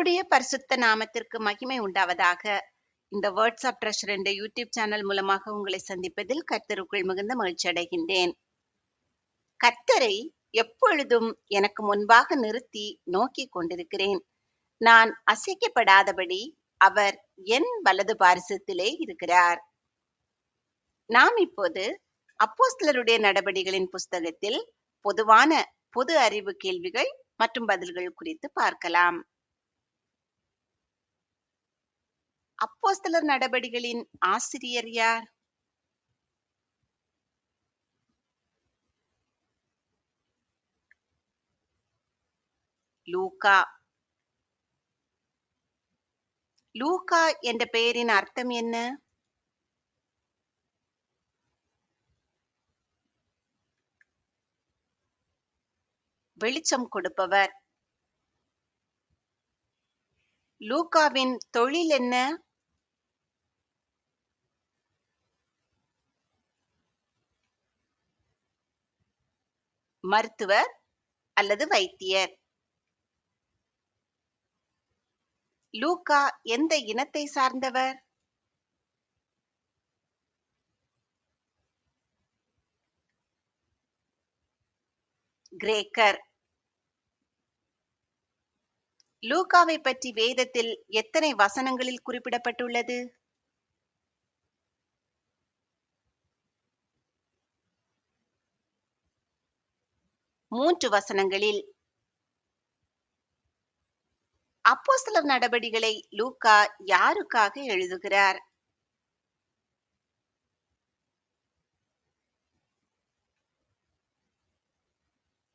கர்த்தருடைய பரிசுத்த நாமத்திற்கு மகிமை உண்டாவதாக. இந்த வேர்ட்ஸ் ஆஃப் ட்ரெஷர் என்ற யூடியூப் சேனல் மூலமாக உங்களை சந்திப்பதில் கர்த்தருக்குள் மிகுந்த மகிழ்ச்சி அடைகின்றேன். கர்த்தரை எப்பொழுதும் எனக்கு முன்பாக நிறுத்தி நோக்கிக் கொண்டிருக்கிறேன். நான் அசைக்கப்படாதபடி அவர் என் வலது பாரிசத்திலே இருக்கிறார். நாம் இப்போது அப்போஸ்தலருடைய நடபடிகளின் புஸ்தகத்தில் பொது அறிவு கேள்விகள் மற்றும் பதில்கள் குறித்து பார்க்கலாம். அப்போஸ்தலர் நடபடிகளின் ஆசிரியர் யார்? லூக்கா. லூக்கா என்ற பெயரின் அர்த்தம் என்ன? வெளிச்சம் கொடுப்பவர். லூக்காவின் தொழில் என்ன? மருத்துவர் அல்லது வைத்தியர். லூக்கா எந்த இனத்தை சார்ந்தவர்? கிரேக்கர். லூக்காவை பற்றி வேதத்தில் எத்தனை வசனங்களில் குறிப்பிடப்பட்டுள்ளது? 3 வசனங்களில். அப்போஸ்தலர் நடபடிகளை லூக்கா யாருக்காக எழுதுகிறார்?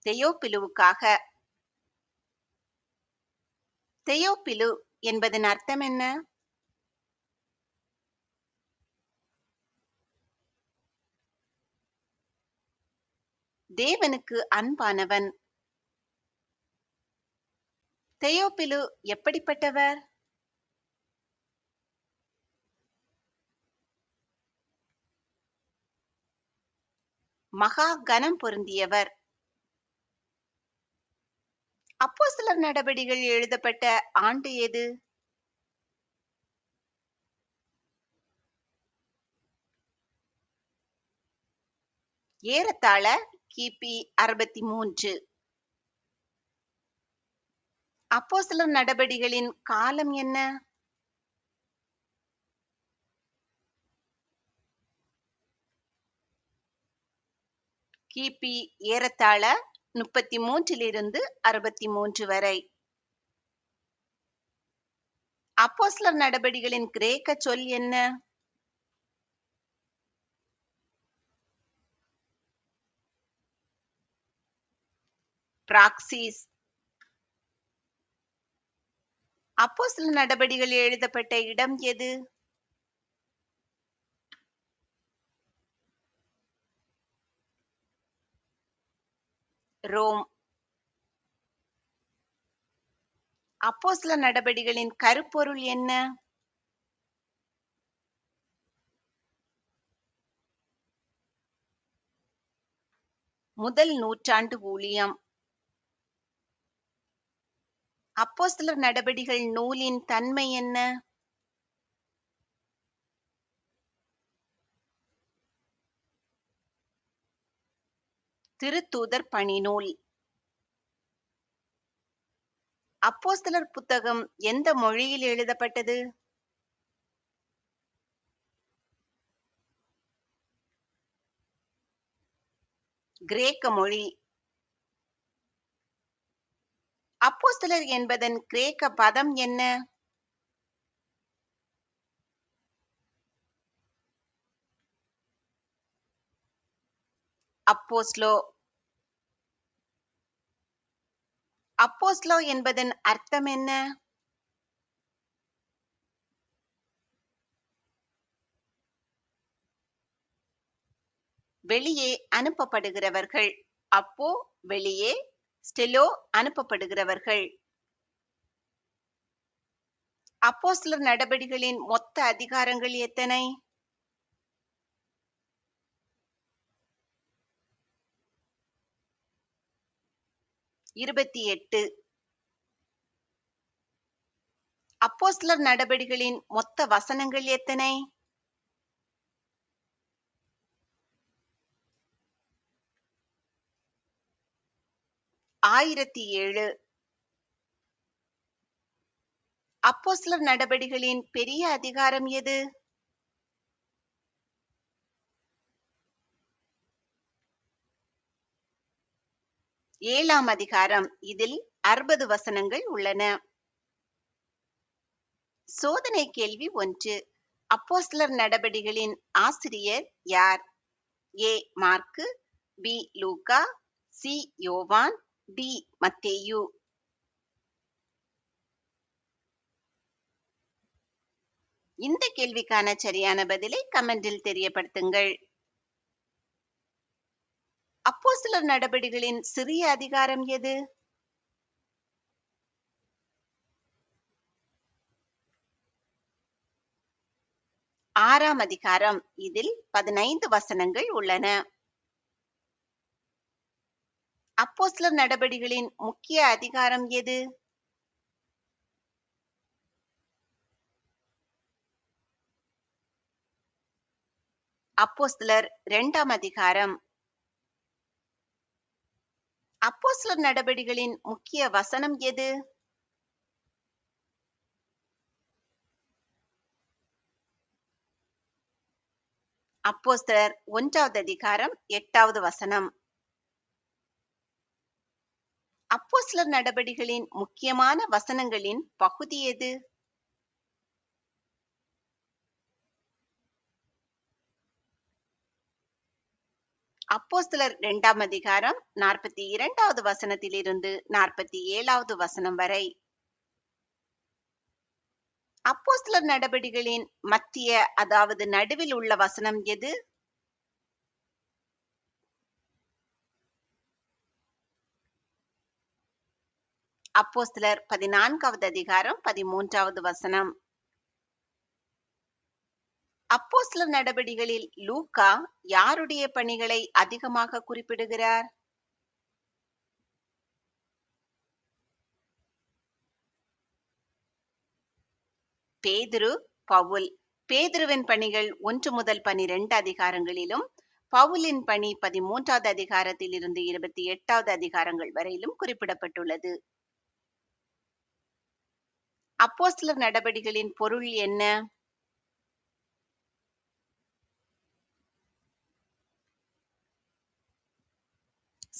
தெயோப்பிலுவுக்காக. தெயோப்பிலு என்பதன் அர்த்தம் என்ன? தேவனுக்கு அன்பானவன். தெயோப்பிலு எப்படிப்பட்டவர்? மகா கனம் பொருந்தியவர். அப்போஸ்தலர் நடபடிகள் எழுதப்பட்ட ஆண்டு எது? ஏறத்தாழ கிபி 63. அப்போஸ்தலர் நடபடிகளின் காலம் என்ன? கிபி ஏறத்தாழ 33 63 வரை. அப்போஸ்தலர் நடபடிகளின் கிரேக்க சொல் என்ன? பிராக்சிஸ். அப்போஸ்தலர் நடபடிகள் எழுதப்பட்ட இடம் எது? ரோம். அப்போஸ்தலர் நடபடிகளின் கருப்பொருள் என்ன? முதல் நூற்றாண்டு ஊழியம். அப்போஸ்தலர் நடபடிகள் நூலின் தன்மை என்ன? திருத்தூதர் பணி நூல். அப்போஸ்தலர் புத்தகம் எந்த மொழியில் எழுதப்பட்டது? கிரேக்க மொழி. அப்போஸ்தலர் என்பதன் கிரேக்க பதம் என்ன? அப்போஸ்லோ. அப்போஸ்லோ என்பதன் அர்த்தம் என்ன? வெளியே அனுப்பப்படுகிறவர்கள். அப்போ வெளியே, ஸ்டெலோ அனுப்பப்படுகிறவர்கள். அப்போஸ்தலர் நடபடிகளின் மொத்த அதிகாரங்கள் எத்தனை? 28. அப்போஸ்தலர் நடபடிகளின் மொத்த வசனங்கள் எத்தனை? 1007. அப்போஸ்தலர் நடபடிகளின் பெரிய அதிகாரம் எது? 7ஆம் அதிகாரம். இதில் 60 வசனங்கள் உள்ளன. சோதனை கேள்வி 1. அப்போஸ்தலர் நடபடிகளின் ஆசிரியர் யார்? ஏ மார்க்கு, பி லூக்கா, சி யோவான், டி மத்தேயு. இந்த கேள்விக்கான சரியான பதிலை கமெண்டில் தெரியப்படுத்துங்கள். அப்போஸ்தலர் நடபடிகளின் சிறிய அதிகாரம் எது? 6ஆம் அதிகாரம். இதில் 15 வசனங்கள் உள்ளன. அப்போஸ்தலர் நடபடிகளின் முக்கிய அதிகாரம் எது? அப்போஸ்தலர் 2ஆம் அதிகாரம். அப்போஸ்தலர் நடபடிகளின் முக்கிய வசனம் எது? அப்போஸ்தலர் 1வது அதிகாரம் 8வது வசனம். அப்போஸ்தலர் நடபடிகளின் முக்கியமான வசனங்களின் பகுதி எது? அப்போஸ்தலர் 2ஆம் அதிகாரம் 42வது வசனத்திலிருந்து 47வது வசனம் வரை. அப்போஸ்தலர் நடபடிகளின் மத்திய அதாவது நடுவில் உள்ள வசனம் எது? அப்போஸ்தலர் 14வது அதிகாரம் 13வது வசனம். அப்போஸ்தலர் நடபடிகளில் லூக்கா யாருடைய பணிகளை அதிகமாக குறிப்பிடுகிறார்? பேதுரு, பவுல். பேதுருவின் பணிகள் 1 முதல் 12 அதிகாரங்களிலும், பவுலின் பணி 13வது அதிகாரத்தில் இருந்து 28வது அதிகாரங்கள் வரையிலும் குறிப்பிடப்பட்டுள்ளது. அப்போஸ்தலர் நடபடிகளின் பொருள் என்ன?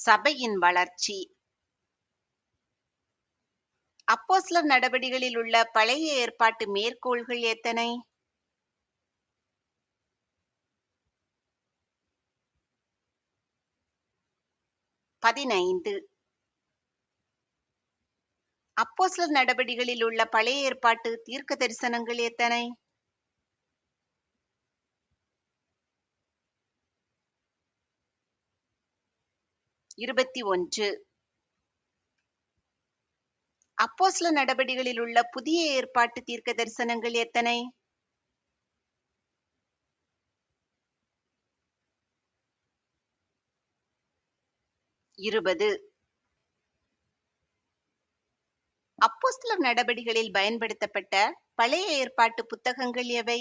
சபையின் வளர்ச்சி. அப்போஸ்தலர் நடபடிகளில் உள்ள பழைய ஏற்பாட்டு மேற்கோள்கள் எத்தனை? 15. அப்போஸ்தலர் நடபடிகளில் உள்ள பழைய ஏற்பாட்டு தீர்க்க தரிசனங்கள் எத்தனை? 21. அப்போஸ்தலர் நடபடிகளில் உள்ள புதிய ஏற்பாட்டு தீர்க்க தரிசனங்கள் எத்தனை? 20. அப்போஸ்தலர் நடபடிகளில் பயன்படுத்தப்பட்ட பழைய ஏற்பாட்டு புத்தகங்கள் எவை?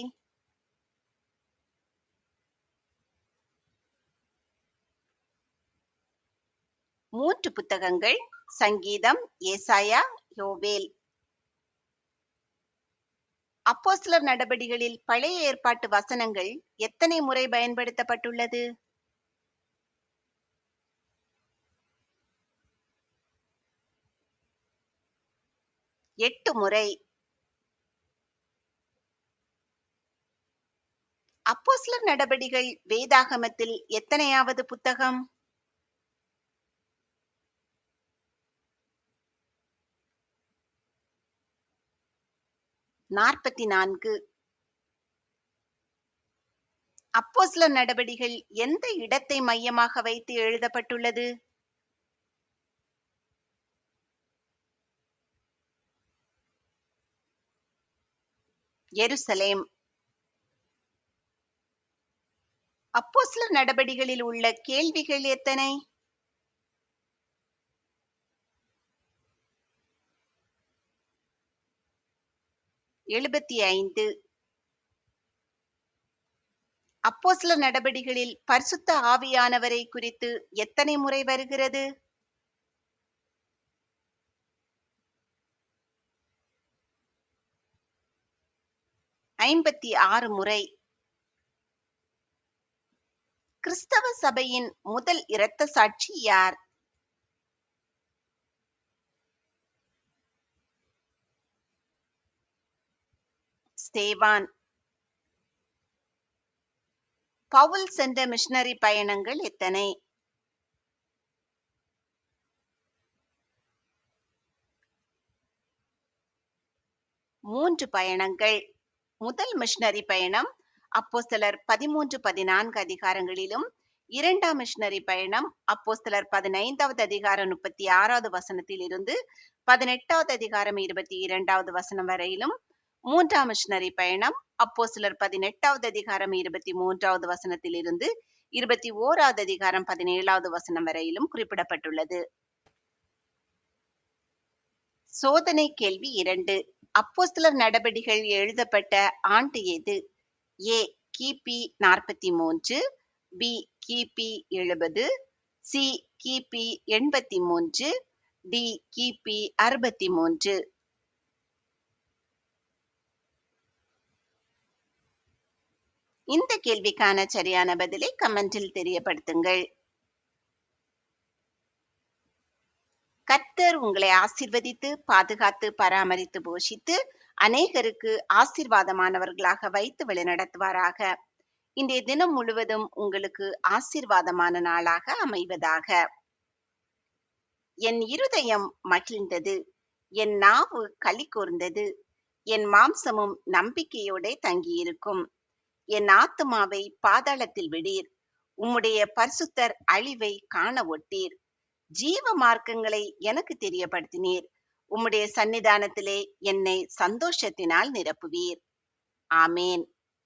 மூன்று புத்தகங்கள்: சங்கீதம், ஏசாயா, யோவேல். அப்போஸ்தலர் நடபடிகளில் பழைய ஏற்பாட்டு வசனங்கள் எத்தனை முறை பயன்படுத்தப்பட்டுள்ளது? 8 முறை. அப்போஸ்தலர் நடபடிகள் வேதாகமத்தில் எத்தனையாவது புத்தகம்? 44. அப்போஸ்தலர் நடபடிகள் எந்த இடத்தை மையமாக வைத்து எழுதப்பட்டுள்ளது? எருசலேம். அப்போஸ்தலர் நடபடிகளில் உள்ள கேள்விகள் எத்தனை? 75. அப்போஸ்தலர் நடபடிகளில் பரிசுத்த ஆவியானவரை குறித்து எத்தனை முறை வருகிறது? 56 முறை. கிறிஸ்தவ சபையின் முதல் இரத்த சாட்சி யார்? ஸ்தேவான். பவுல் சென்ற மிஷனரி பயணங்கள் எத்தனை? 3 பயணங்கள். முதல் மிஷனரி பயணம் அப்போஸ்தலர் 13, 14 அதிகாரங்களிலும், இரண்டாம் மிஷனரி பயணம் அப்போஸ்தலர் 15வது அதிகாரம் 36வது வசனத்தில் இருந்து 18வது அதிகாரம் 22வது வசனம் வரையிலும், மூன்றாம் மிஷனரி பயணம் அப்போஸ்தலர் 18வது அதிகாரம் 23வது வசனத்தில் இருந்து 21வது அதிகாரம் 17வது வசனம் வரையிலும் குறிப்பிடப்பட்டுள்ளது. சோதனை கேள்வி 2. அப்போஸ்தலர் நடபடிகள் எழுதப்பட்ட ஆண்டு எது? ஏ. கிபி 43, பி. கிபி 70, சி. கிபி 83, டி. கிபி 63. இந்த கேள்விக்கான சரியான பதிலை கமெண்டில் தெரியப்படுத்துங்கள். கர்த்தர் உங்களை ஆசீர்வதித்து, பாதுகாத்து, பராமரித்து, போஷித்து, அநேகருக்கு ஆசீர்வாதமானவர்களாக வைத்து வழிநடத்துவாராக. இன்றைய தினம் முழுவதும் உங்களுக்கு ஆசீர்வாதமான நாளாக அமைவதாக. என் இருதயம் மகிழ்ந்தது, என் நாவு களி கூர்ந்தது, என் மாம்சமும் நம்பிக்கையோட தங்கியிருக்கும். என் ஆத்துமாவை பாதாளத்தில் விடீர், உம்முடைய பரிசுத்தர் அழிவை காண ஒட்டீர். ஜீவ மார்க்கங்களை எனக்கு தெரியப்படுத்தினீர், உம்முடைய சன்னிதானத்திலே என்னை சந்தோஷத்தினால் நிரப்புவீர். ஆமேன்.